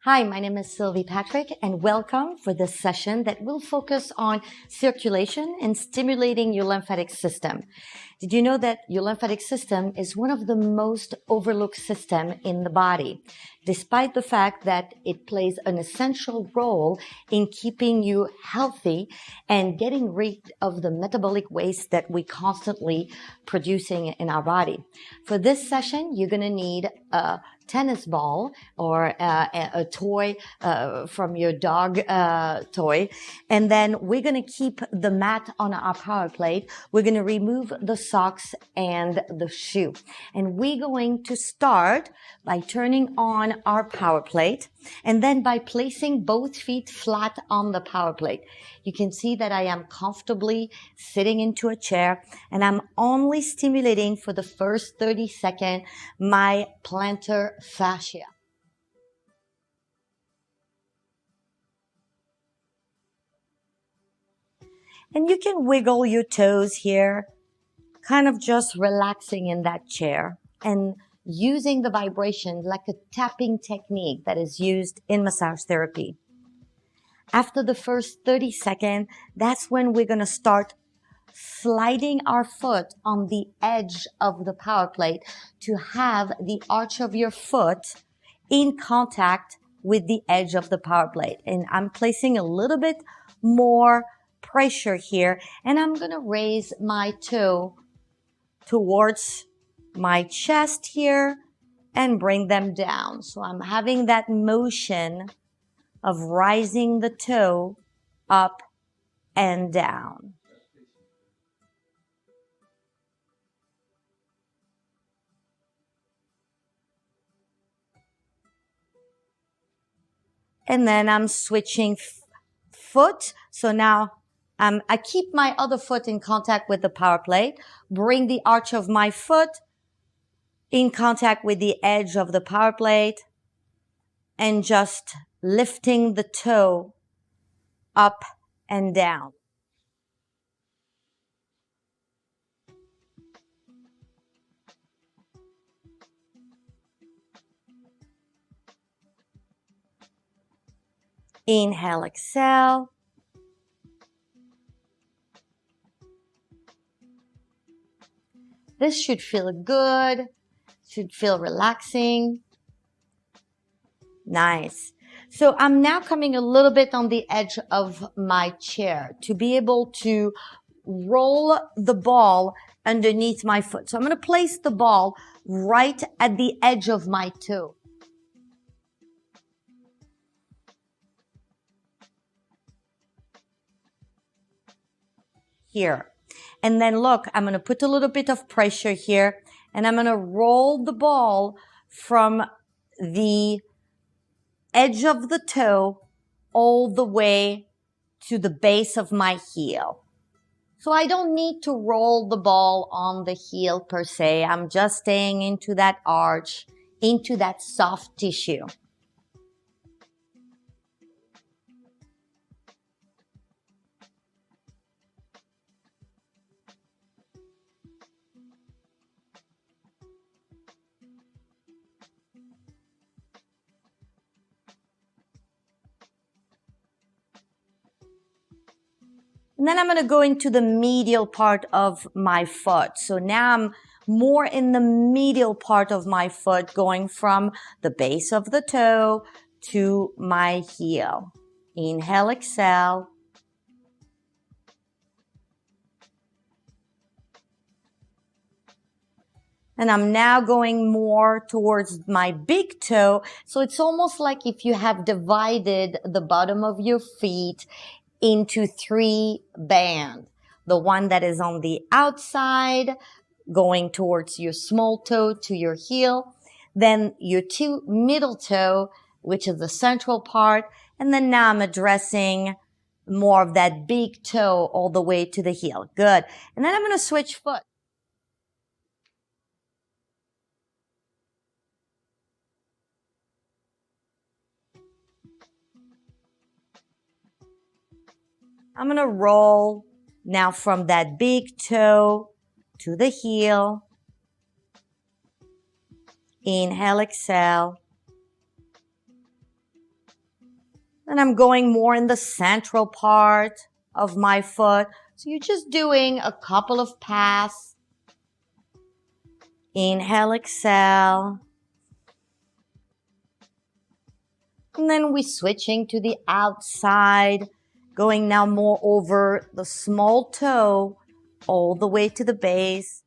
Hi, my name is Sylvie Patrick, and welcome for this session that will focus on circulation and stimulating your lymphatic system. Did you know that your lymphatic system is one of the most overlooked systems in the body, despite the fact that it plays an essential role in keeping you healthy and getting rid of the metabolic waste that we constantly producing in our body. For this session, you're going to need a tennis ball or a toy from your dog toy, and then we're going to keep the mat on our power plate. We're going to remove the socks and the shoe, and we're going to start by turning on our power plate and then by placing both feet flat on the power plate. You can see that I am comfortably sitting into a chair, and I'm only stimulating for the first 30 seconds my plantar fascia. And you can wiggle your toes here, kind of just relaxing in that chair and using the vibration like a tapping technique that is used in massage therapy. After the first 30 seconds, that's when we're going to start sliding our foot on the edge of the power plate to have the arch of your foot in contact with the edge of the power plate. And I'm placing a little bit more pressure here, and I'm going to raise my toe towards my chest here and bring them down. So I'm having that motion of rising the toe up and down. And then I'm switching foot. So now I keep my other foot in contact with the power plate, bring the arch of my foot in contact with the edge of the power plate, and just lifting the toe up and down. Inhale, exhale. This should feel good, should feel relaxing. Nice. So I'm now coming a little bit on the edge of my chair to be able to roll the ball underneath my foot. So I'm going to place the ball right at the edge of my toe. Here. And then look, I'm going to put a little bit of pressure here, and I'm going to roll the ball from the edge of the toe all the way to the base of my heel. So I don't need to roll the ball on the heel per se. I'm just staying into that arch, into that soft tissue. And then I'm going to go into the medial part of my foot. So now I'm more in the medial part of my foot, going from the base of the toe to my heel. Inhale, exhale. And I'm now going more towards my big toe. So it's almost like if you have divided the bottom of your feet into 3 bands. The one that is on the outside, going towards your small toe to your heel. Then your 2 middle toe, which is the central part. And then now I'm addressing more of that big toe all the way to the heel. Good. And then I'm going to switch foot. I'm going to roll now from that big toe to the heel. Inhale, exhale. And I'm going more in the central part of my foot. So you're just doing a couple of paths. Inhale, exhale. And then we're switching to the outside, going now more over the small toe all the way to the base.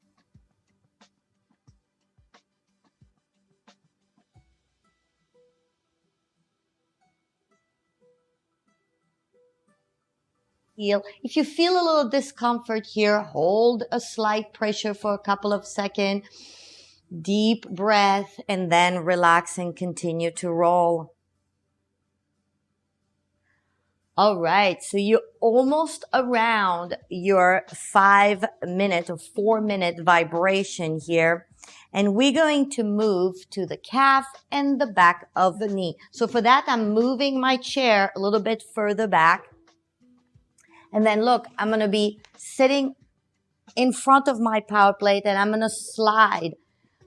If you feel a little discomfort here, hold a slight pressure for a couple of seconds. Deep breath and then relax and continue to roll. All right, so you're almost around your 5-minute or 4-minute vibration here. And we're going to move to the calf and the back of the knee. So for that, I'm moving my chair a little bit further back. And then look, I'm going to be sitting in front of my power plate and I'm going to slide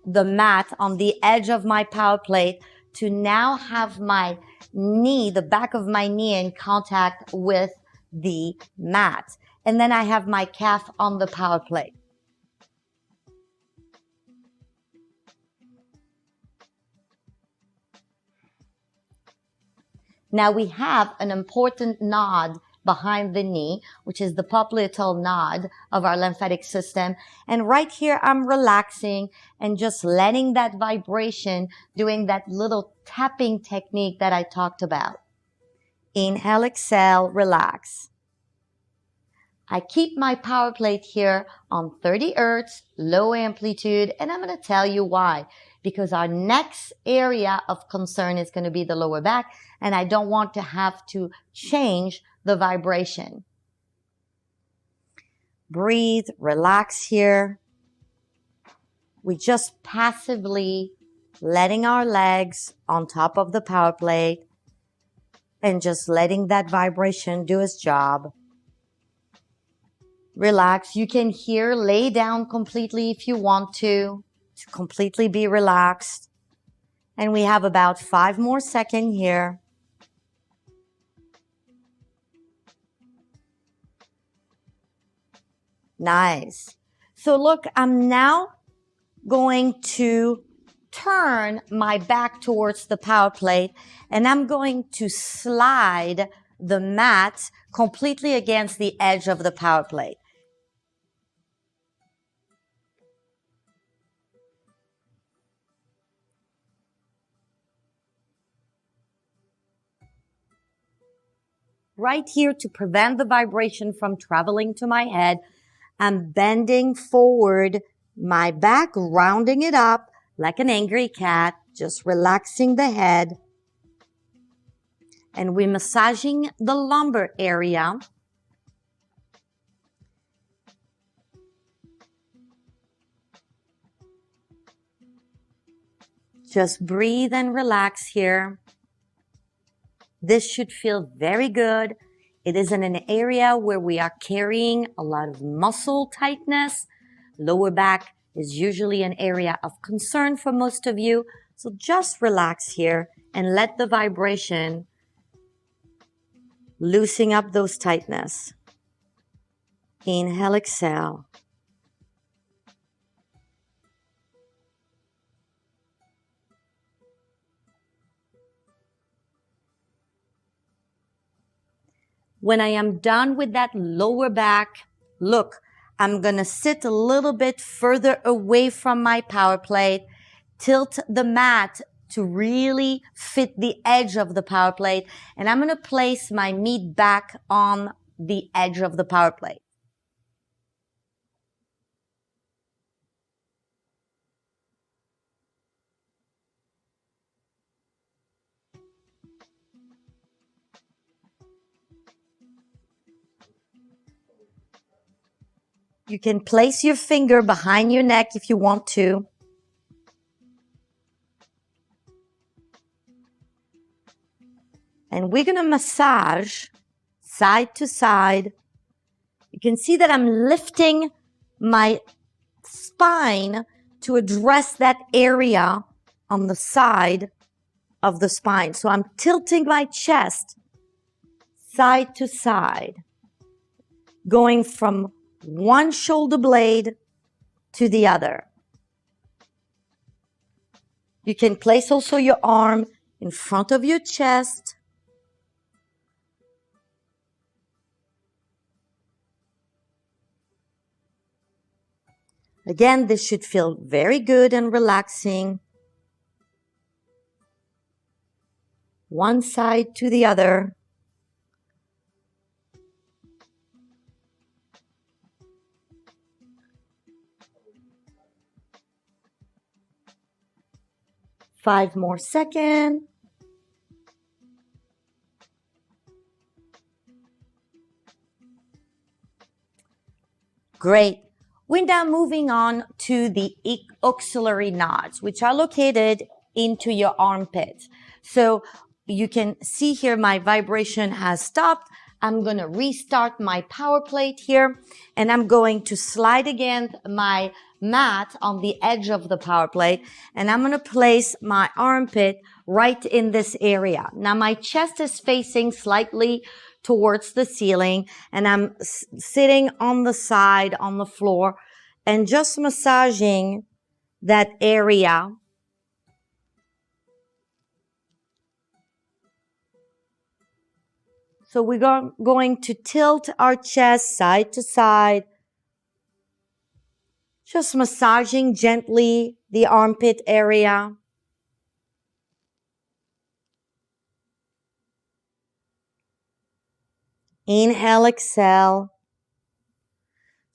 the mat on the edge of my power plate to now have my knee, the back of my knee in contact with the mat. And then I have my calf on the power plate. Now we have an important nod behind the knee, which is the popliteal nod of our lymphatic system. And right here, I'm relaxing and just letting that vibration, doing that little tapping technique that I talked about. Inhale, exhale, relax. I keep my power plate here on 30 Hertz, low amplitude, and I'm going to tell you why. Because our next area of concern is going to be the lower back, and I don't want to have to change the vibration. Breathe, relax here. We just passively letting our legs on top of the power plate and just letting that vibration do its job. Relax. You can here lay down completely if you want to completely be relaxed. And we have about 5 more seconds here. Nice. So look, I'm now going to turn my back towards the power plate and I'm going to slide the mat completely against the edge of the power plate. Right here to prevent the vibration from traveling to my head, I'm bending forward my back, rounding it up like an angry cat, just relaxing the head. And we're massaging the lumbar area. Just breathe and relax here. This should feel very good. It is in an area where we are carrying a lot of muscle tightness. Lower back is usually an area of concern for most of you. So just relax here and let the vibration loosen up those tightness. Inhale, exhale. When I am done with that lower back, look, I'm going to sit a little bit further away from my power plate, tilt the mat to really fit the edge of the power plate, and I'm going to place my meat back on the edge of the power plate. You can place your finger behind your neck if you want to. And we're going to massage side to side. You can see that I'm lifting my spine to address that area on the side of the spine. So I'm tilting my chest side to side, going from one shoulder blade to the other. You can place also your arm in front of your chest. Again, this should feel very good and relaxing. One side to the other. Five more seconds. Great. We're now moving on to the auxiliary nodes, which are located into your armpits. So you can see here my vibration has stopped. I'm going to restart my power plate here, and I'm going to slide again my mat on the edge of the power plate, and I'm going to place my armpit right in this area. Now my chest is facing slightly towards the ceiling, and I'm sitting on the side on the floor and just massaging that area. So we're going to tilt our chest side to side, just massaging gently the armpit area. Inhale, exhale.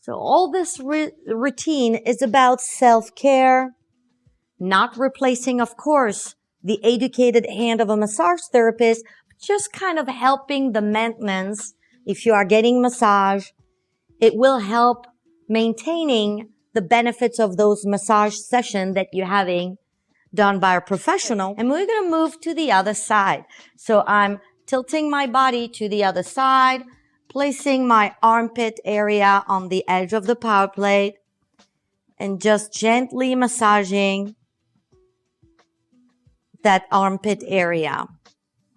So all this routine is about self-care, not replacing, of course, the educated hand of a massage therapist, but just kind of helping the maintenance. If you are getting massage, it will help maintaining the benefits of those massage sessions that you're having done by a professional. And we're going to move to the other side. So I'm tilting my body to the other side, placing my armpit area on the edge of the power plate, and just gently massaging that armpit area.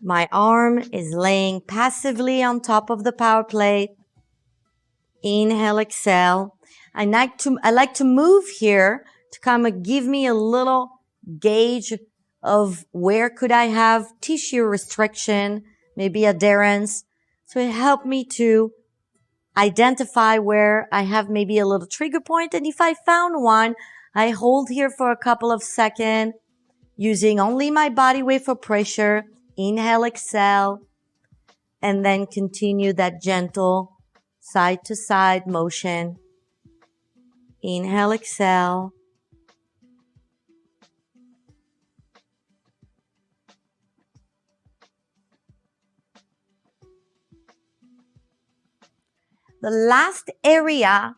My arm is laying passively on top of the power plate. Inhale, exhale. I like to move here to kind of give me a little gauge of where could I have tissue restriction, maybe adherence. So it helped me to identify where I have maybe a little trigger point. And if I found one, I hold here for a couple of seconds using only my body weight for pressure. Inhale, exhale, and then continue that gentle side to side motion. Inhale, exhale. The last area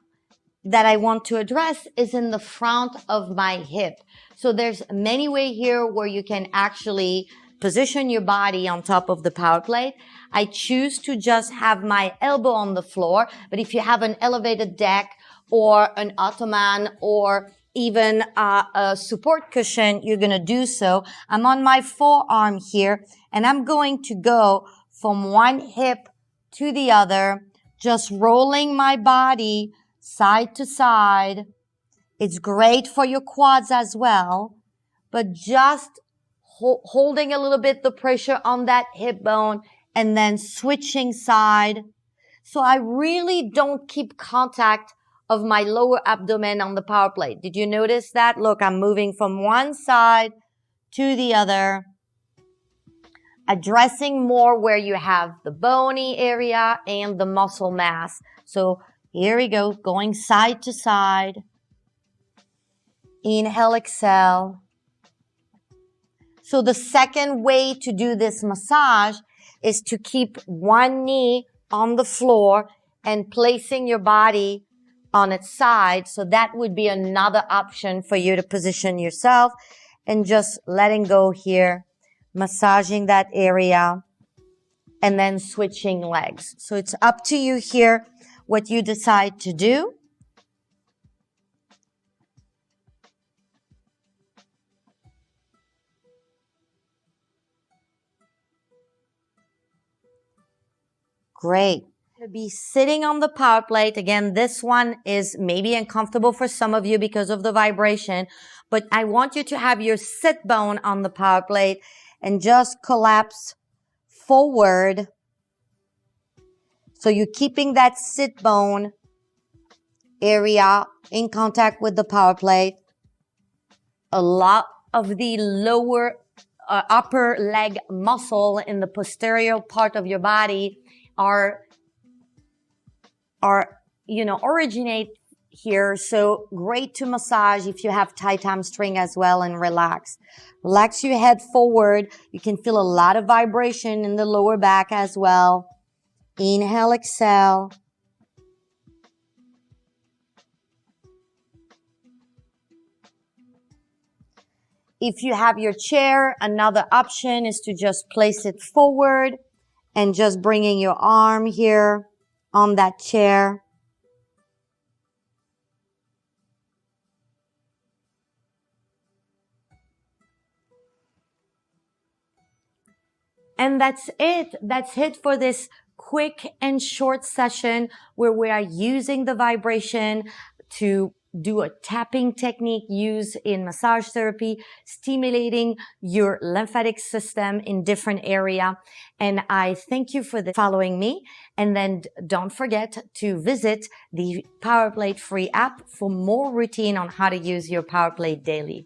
that I want to address is in the front of my hip. So there's many ways here where you can actually position your body on top of the power plate. I choose to just have my elbow on the floor, but if you have an elevated deck or an ottoman or even a support cushion, you're going to do so. I'm on my forearm here, and I'm going to go from one hip to the other, just rolling my body side to side. It's great for your quads as well, but just holding a little bit the pressure on that hip bone and then switching side. So I really don't keep contact of my lower abdomen on the power plate. Did you notice that? Look, I'm moving from one side to the other, addressing more where you have the bony area and the muscle mass. So here we go, going side to side. Inhale, exhale. So the second way to do this massage is to keep one knee on the floor and placing your body on its side. So that would be another option for you to position yourself, and just letting go here, massaging that area, and then switching legs. So it's up to you here what you decide to do. Great. To be sitting on the power plate. Again, this one is maybe uncomfortable for some of you because of the vibration, but I want you to have your sit bone on the power plate and just collapse forward. So you're keeping that sit bone area in contact with the power plate. A lot of the lower upper leg muscle in the posterior part of your body originate here. So great to massage if you have tight hamstring as well, and relax. Relax your head forward. You can feel a lot of vibration in the lower back as well. Inhale, exhale. If you have your chair, another option is to just place it forward and just bringing your arm here on that chair. And that's it. That's it for this quick and short session where we are using the vibration to do a tapping technique used in massage therapy, stimulating your lymphatic system in different area. And I thank you for following me. And then don't forget to visit the PowerPlate free app for more routine on how to use your PowerPlate daily.